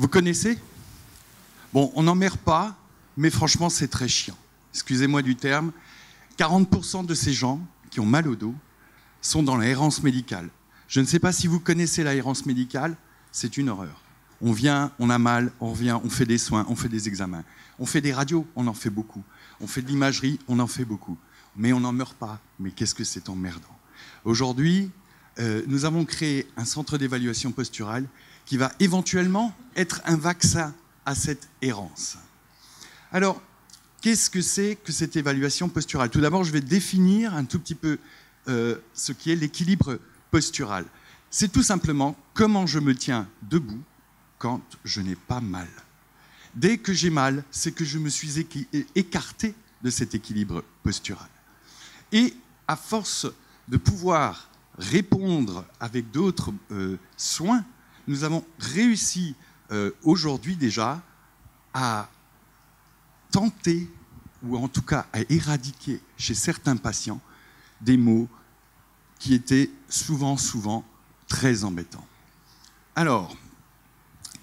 Vous connaissez? Bon, on n'en meurt pas, mais franchement, c'est très chiant. Excusez-moi du terme. 40% de ces gens qui ont mal au dos sont dans l'errance médicale. Je ne sais pas si vous connaissez l'errance médicale, c'est une horreur. On vient, on a mal, on revient, on fait des soins, on fait des examens. On fait des radios, on en fait beaucoup. On fait de l'imagerie, on en fait beaucoup. Mais on n'en meurt pas. Mais qu'est-ce que c'est emmerdant. Aujourd'hui, nous avons créé un centre d'évaluation posturale qui va éventuellement être un vaccin à cette errance. Alors, qu'est-ce que c'est que cette évaluation posturale? Tout d'abord, je vais définir un tout petit peu ce qui est l'équilibre postural. C'est tout simplement comment je me tiens debout quand je n'ai pas mal. Dès que j'ai mal, c'est que je me suis écarté de cet équilibre postural. Et à force de pouvoir répondre avec d'autres soins, nous avons réussi aujourd'hui déjà à tenter, ou en tout cas à éradiquer chez certains patients, des maux qui étaient souvent très embêtants. Alors,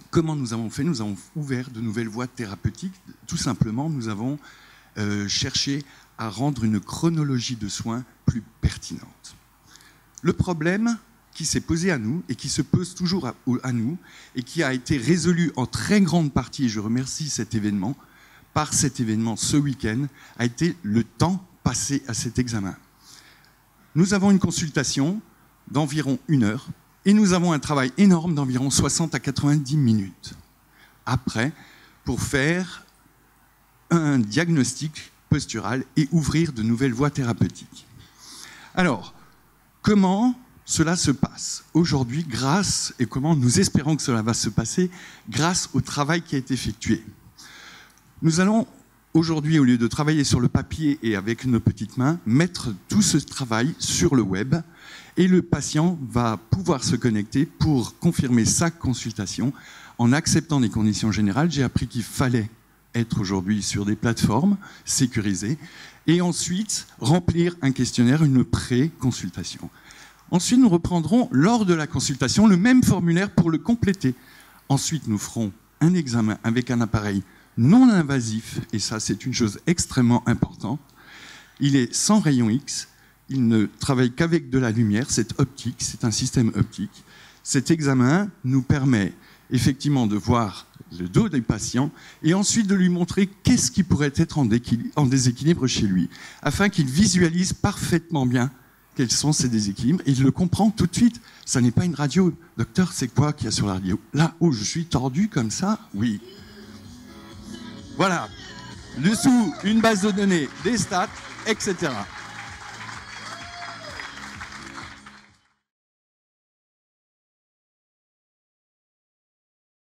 comment nous avons fait? Nous avons ouvert de nouvelles voies thérapeutiques. Tout simplement, nous avons cherché à rendre une chronologie de soins plus pertinente. Le problème qui s'est posé à nous et qui se pose toujours à nous et qui a été résolu en très grande partie, et je remercie cet événement, par cet événement ce week-end, a été le temps passé à cet examen. Nous avons une consultation d'environ 1 heure et nous avons un travail énorme d'environ 60 à 90 minutes après pour faire un diagnostic postural et ouvrir de nouvelles voies thérapeutiques. Alors, comment cela se passe aujourd'hui grâce, et comment nous espérons que cela va se passer, grâce au travail qui a été effectué. Nous allons aujourd'hui, au lieu de travailler sur le papier et avec nos petites mains, mettre tout ce travail sur le web et le patient va pouvoir se connecter pour confirmer sa consultation en acceptant les conditions générales. J'ai appris qu'il fallait être aujourd'hui sur des plateformes sécurisées et ensuite remplir un questionnaire, une pré-consultation. Ensuite, nous reprendrons lors de la consultation le même formulaire pour le compléter. Ensuite, nous ferons un examen avec un appareil non invasif, et ça c'est une chose extrêmement importante. Il est sans rayon X, il ne travaille qu'avec de la lumière, c'est optique, c'est un système optique. Cet examen nous permet effectivement de voir le dos des patients et ensuite de lui montrer qu'est-ce qui pourrait être en déséquilibre chez lui, afin qu'il visualise parfaitement bien quels sont ces déséquilibres, et il le comprend tout de suite. Ça n'est pas une radio. Docteur, c'est quoi qu'il y a sur la radio? Là, oh, je suis tordu comme ça? Oui. Voilà. Dessous, une base de données, des stats, etc.